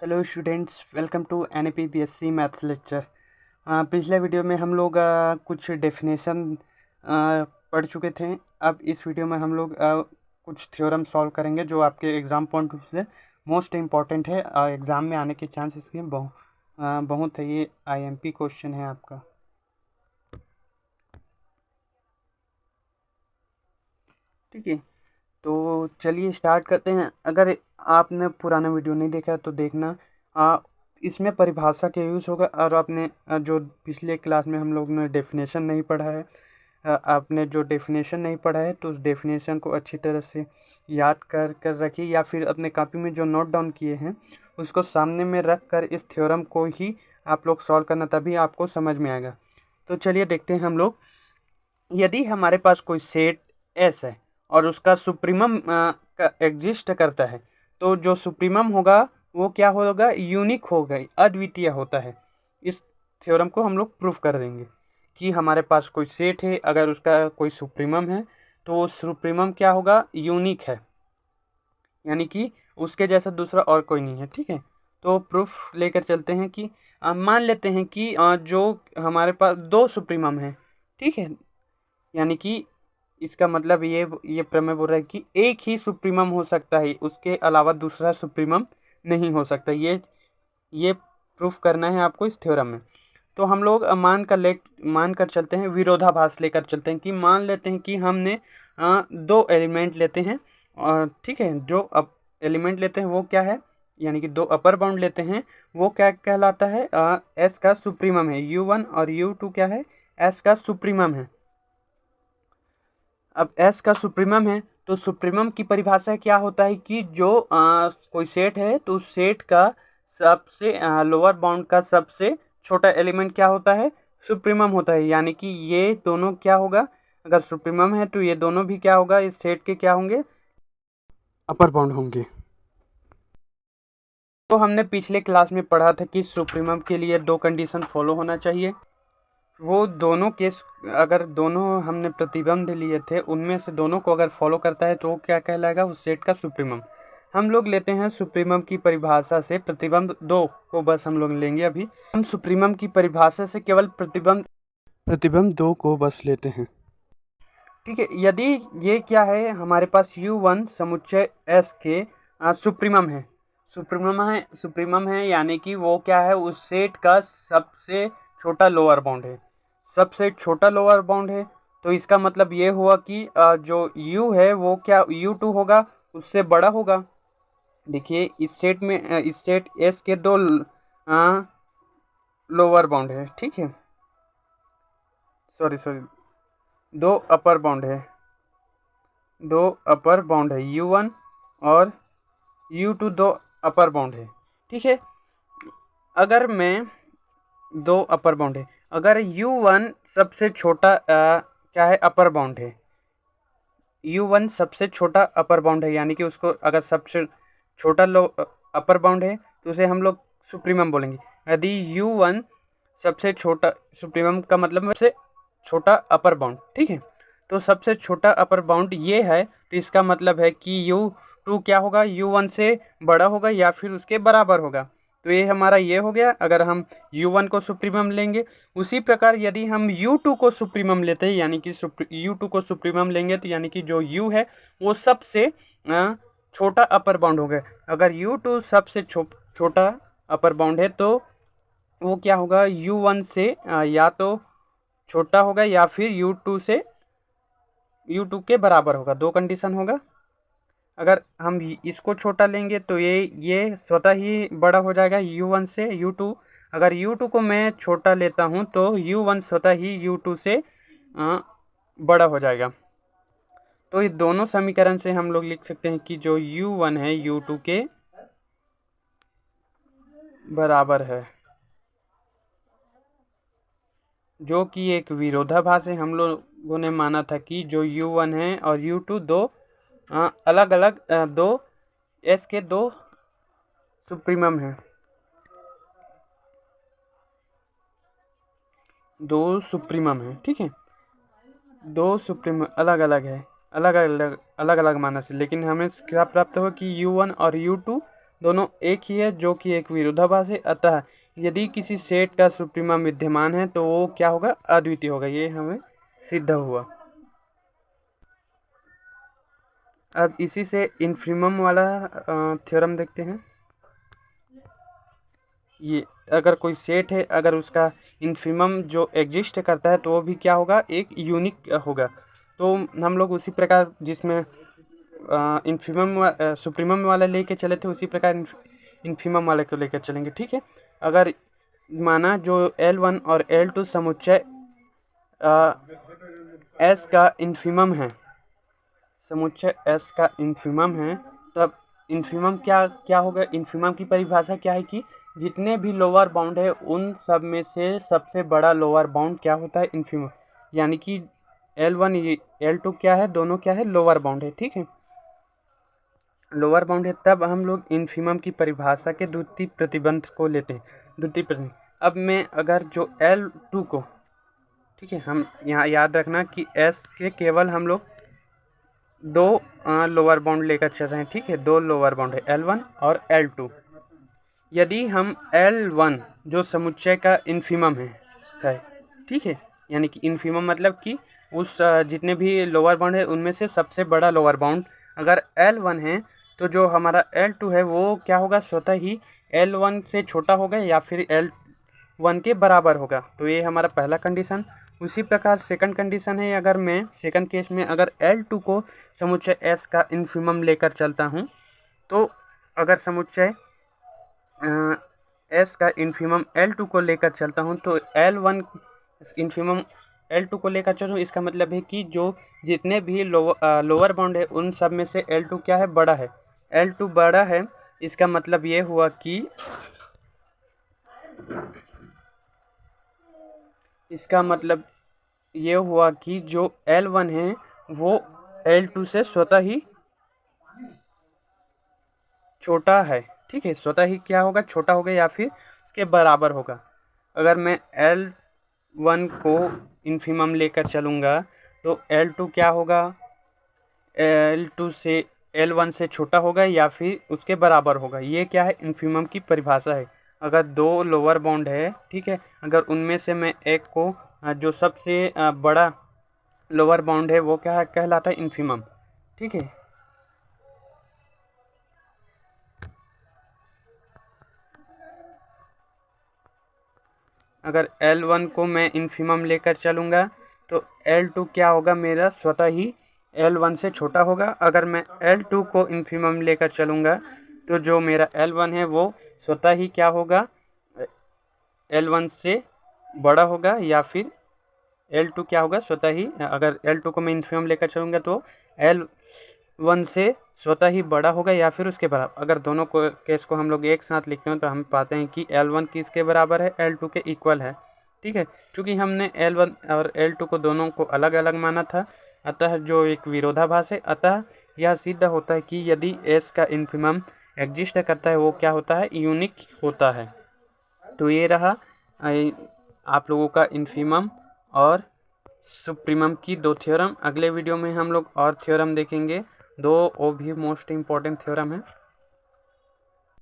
Hello students, welcome to NEP BSc maths lecture. पिछले video में हम लोग कुछ डेफिनेशन पढ़ चुके थे। अब इस वीडियो में हम लोग कुछ थ्योरम सॉल्व करेंगे जो आपके एग्ज़ाम पॉइंट ऑफ से मोस्ट इम्पॉर्टेंट है। एग्ज़ाम में आने के चांस इसके बहुत है। ये आईएमपी क्वेश्चन है आपका। ठीक है, तो चलिए स्टार्ट करते हैं। अगर आपने पुराना वीडियो नहीं देखा तो देखना। इसमें परिभाषा के यूज़ होगा और आपने जो पिछले क्लास में हम लोग ने डेफिनेशन नहीं पढ़ा है, आपने जो डेफिनेशन नहीं पढ़ा है तो उस डेफिनेशन को अच्छी तरह से याद कर कर रखिए, या फिर अपने कॉपी में जो नोट डाउन किए हैं उसको सामने में रख कर इस थ्योरम को ही आप लोग सॉल्व करना, तभी आपको समझ में आएगा। तो चलिए देखते हैं हम लोग। यदि हमारे पास कोई सेट एस है और उसका सुप्रीमम का एग्जिस्ट करता है, तो जो सुप्रीमम होगा वो क्या होगा? यूनिक होगा, अद्वितीय होता है। इस थ्योरम को हम लोग प्रूफ कर देंगे कि हमारे पास कोई सेट है, अगर उसका कोई सुप्रीमम है तो वो सुप्रीमम क्या होगा? यूनिक है, यानी कि उसके जैसा दूसरा और कोई नहीं है। ठीक है, तो प्रूफ लेकर चलते हैं कि मान लेते हैं कि जो हमारे पास दो सुप्रीमम है। ठीक है, यानी कि इसका मतलब ये प्रमेय बोल रहा है कि एक ही सुप्रीमम हो सकता है, उसके अलावा दूसरा सुप्रीमम नहीं हो सकता। ये प्रूफ करना है आपको इस थ्योरम में। तो हम लोग मान कर चलते हैं, विरोधाभास लेकर चलते हैं कि मान लेते हैं कि हमने दो एलिमेंट लेते हैं। ठीक है, जो अब एलिमेंट लेते हैं वो क्या है, यानी कि दो अपर बाउंड लेते हैं, वो क्या कहलाता है? एस का सुप्रीमम है। U1 और U2 क्या है? एस का सुप्रीमम है। अब एस का सुप्रीमम है तो सुप्रीमम की परिभाषा क्या होता है कि जो कोई सेट है तो उस सेट का सबसे लोअर बाउंड का सबसे छोटा एलिमेंट क्या होता है? सुप्रीमम होता है। यानी कि ये दोनों क्या होगा? अगर सुप्रीमम है तो ये दोनों भी क्या होगा? इस सेट के क्या होंगे? अपर बाउंड होंगे। तो हमने पिछले क्लास में पढ़ा था कि सुप्रीमम के लिए दो कंडीशन फॉलो होना चाहिए। वो दोनों केस, अगर दोनों हमने प्रतिबंध लिए थे उनमें से दोनों को अगर फॉलो करता है तो वो क्या कहलाएगा? उस सेट का सुप्रीमम। हम लोग लेते हैं सुप्रीमम की परिभाषा से प्रतिबंध दो को, बस हम लोग लेंगे। अभी हम सुप्रीमम की परिभाषा से केवल प्रतिबंध दो को बस लेते हैं। ठीक है, यदि ये क्या है, हमारे पास U1 समुच्चय S के सुप्रीमम है, यानी कि वो क्या है? उस सेट का सबसे छोटा लोअर बाउंड है। सबसे छोटा लोअर बाउंड है तो इसका मतलब ये हुआ कि जो U है वो क्या U2 होगा, उससे बड़ा होगा। देखिए इस सेट S के दो लोअर बाउंड है। ठीक है, सॉरी दो अपर बाउंड है। U1 और U2 दो अपर बाउंड है। ठीक है, अगर मैं दो अपर बाउंड है, अगर U1 सबसे छोटा क्या है? अपर बाउंड है। U1 सबसे छोटा अपर बाउंड है, यानी कि उसको अगर सबसे छोटा अपर बाउंड है तो उसे हम लोग सुप्रीमम बोलेंगे। यदि U1 सबसे छोटा, सुप्रीमम का मतलब सबसे छोटा अपर बाउंड। ठीक है, तो सबसे छोटा अपर बाउंड ये है, तो इसका मतलब है कि U2 क्या होगा? U1 से बड़ा होगा या फिर उसके बराबर होगा। तो ये हमारा ये हो गया, अगर हम U1 को सुप्रीमम लेंगे। उसी प्रकार यदि हम U2 को सुप्रीमम लेते हैं, यानी कि U2 को सुप्रीमम लेंगे तो यानी कि जो U है वो सबसे छोटा अपर बाउंड हो गया। अगर U2 सबसे छोटा अपर बाउंड है तो वो क्या होगा? U1 से या तो छोटा होगा या फिर U2 के बराबर होगा। दो कंडीशन होगा। अगर हम इसको छोटा लेंगे तो ये स्वतः ही बड़ा हो जाएगा U1 से U2। अगर U2 को मैं छोटा लेता हूँ तो U1 स्वतः ही U2 से बड़ा हो जाएगा। तो ये दोनों समीकरण से हम लोग लिख सकते हैं कि जो U1 है U2 के बराबर है, जो कि एक विरोधाभास है। हम लोगों ने माना था कि जो U1 है और U2 दो अलग अलग दो S के दो सुप्रीमम है। दो सुप्रीमम है। ठीक है, दो सुप्रीमम अलग अलग है, अलग अलग माना से, लेकिन हमें क्या प्राप्त हुआ कि U1 और U2 दोनों एक ही है जो कि एक विरोधाभास है। अतः यदि किसी सेट का सुप्रीमम विद्यमान है तो वो क्या होगा, अद्वितीय होगा। ये हमें सिद्ध हुआ। अब इसी से इन्फीमम वाला थ्योरम देखते हैं। ये अगर कोई सेट है, अगर उसका इन्फीमम जो एग्जिस्ट करता है तो वो भी क्या होगा, एक यूनिक होगा। तो हम लोग उसी प्रकार जिसमें इन्फीमम सुप्रीमम वाला लेके चले थे, उसी प्रकार इन्फीमम वाले को लेकर चलेंगे। ठीक है, अगर माना जो L1 और L2 समुच्चय S का इन्फीमम है, समुच्चय S का इन्फीमम है, तब इन्फीमम क्या क्या होगा। इन्फीमम की परिभाषा क्या है कि जितने भी लोअर बाउंड है उन सब में से सबसे बड़ा लोअर बाउंड क्या होता है, इन्फीमम। यानी कि L1 L2 क्या है, दोनों क्या है, लोअर बाउंड है। ठीक है, लोअर बाउंड है, तब हम लोग इन्फीमम की परिभाषा के द्वितीय प्रतिबंध को लेते हैं। द्वितीय प्रतिबंध, अब मैं अगर जो L2 को, ठीक है, हम यहाँ याद रखना कि S के केवल हम लोग दो लोअर बाउंड लेकर चल रहे हैं। ठीक है, दो लोअर बाउंड है, L1 और L2। यदि हम L1 जो समुच्चय का इन्फीमम है, ठीक है, यानी कि इन्फीमम मतलब कि उस जितने भी लोअर बाउंड है उनमें से सबसे बड़ा लोअर बाउंड अगर L1 है, तो जो हमारा L2 है वो क्या होगा, स्वतः ही L1 से छोटा होगा या फिर L1 के बराबर होगा। तो ये हमारा पहला कंडीशन। उसी प्रकार सेकंड कंडीशन है, अगर मैं सेकंड केस में अगर L2 को समुच्चय S का इन्फीमम लेकर चलता हूँ, तो अगर समुच्चय S का इन्फीमम L2 को लेकर चलता हूँ तो L1 इन्फीमम L2 को लेकर चलूँ, इसका मतलब है कि जो जितने भी लोअर बाउंड है उन सब में से L2 क्या है, बड़ा है। L2 बड़ा है, इसका मतलब ये हुआ कि जो L1 है वो L2 से स्वतः ही छोटा है। ठीक है, स्वतः ही क्या होगा, छोटा होगा या फिर उसके बराबर होगा। अगर मैं L1 को इन्फीमम लेकर चलूँगा तो L2 क्या होगा, L2 से L1 से छोटा होगा या फिर उसके बराबर होगा। ये क्या है, इन्फीमम की परिभाषा है। अगर दो लोअर बाउंड है, ठीक है, अगर उनमें से मैं एक को जो सबसे बड़ा लोअर बाउंड है वो क्या कहलाता है, इन्फीमम। ठीक है, अगर L1 को मैं इन्फीमम लेकर चलूँगा तो L2 क्या होगा, मेरा स्वतः ही L1 से छोटा होगा। अगर मैं L2 को इन्फीमम लेकर चलूँगा तो जो मेरा L1 है वो स्वतः ही क्या होगा, L1 से बड़ा होगा या फिर L2 क्या होगा, स्वतः ही, अगर L2 को मैं इन्फीमम लेकर चलूँगा तो L1 से स्वतः ही बड़ा होगा या फिर उसके बराबर। अगर दोनों को केस को हम लोग एक साथ लिखते हैं तो हम पाते हैं कि L1 किसके बराबर है, L2 के इक्वल है। ठीक है, क्योंकि हमने L1 और L2 को दोनों को अलग अलग माना था, अतः जो एक विरोधाभास है, अतः यह सिद्ध होता है कि यदि S का इन्फीमम एग्जिस्ट करता है वो क्या होता है, यूनिक होता है। तो ये रहा आप लोगों का इन्फीमम और सुप्रीमम की दो थ्योरम। अगले वीडियो में हम लोग और थ्योरम देखेंगे, दो वो भी मोस्ट इम्पॉर्टेंट थ्योरम है।